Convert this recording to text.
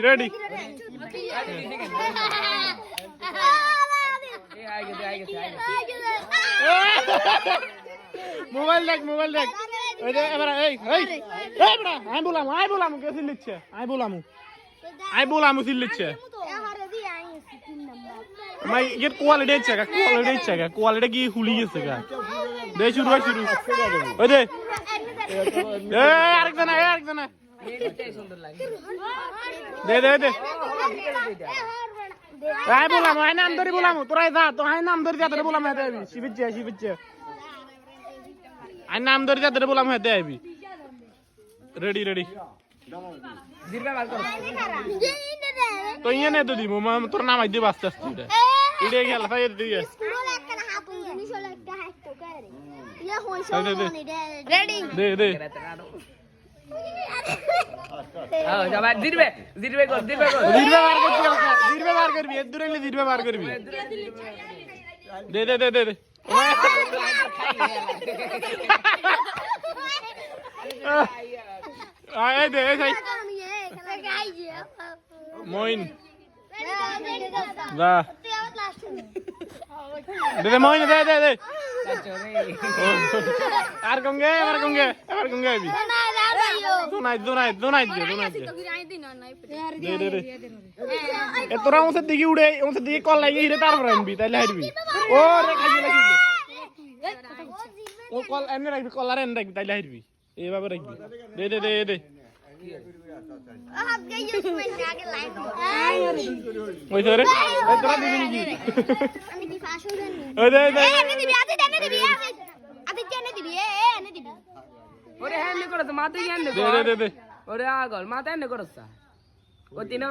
ready. Mobile দেখ ওই যে এবার এই বড়া আই বলামু কে সিল্লিচ্ছে আই বলামু সিল্লিচ্ছে মাই এর কোয়ালিটি ইচ্ছা কোয়ালিটি কি হুলি গেছে গা দে শুরু ওই দে আরেকজন দে আই বলামু আই নাম ধরে বলামু তোরাই যা তো আই নাম ধরে যা ধরে বলামু হেতে আইবি শিবিচ্ছে আই নাম ধরে যা ধরে বলামু হেতে আইবি রেডি জিরবা বার কর তো ইয়ে নে তো দিব তোর নাম আই দিব আস্তে এটা গেল ফাই দিয়ে দে যাবা জিরবে কর জিরবে বার করবি এর দূরে নিলে জিরবে বার করবি দে আয় দে এই মইন যা দে মইন দে আর কঙ্গে আইবি দোনাই দে এ তোরা ওসে দিকে উড়ে ওসে দিকে কল লাগিয়ে হিরে তারপর আনবি তাইলে হারবি ও রে খাইলে ও কল এনে রাখবি কলার এনে রাখবি তাইলে হারবি এইভাবে রাখবি দে ওই ধরে ওই তোরা দিবি নাকি ওই দে ওরে হ্যান্ড করছ মাতে কি হ্যান্ড দে ওরে আগল মাতে হ্যান্ড করছ কতি না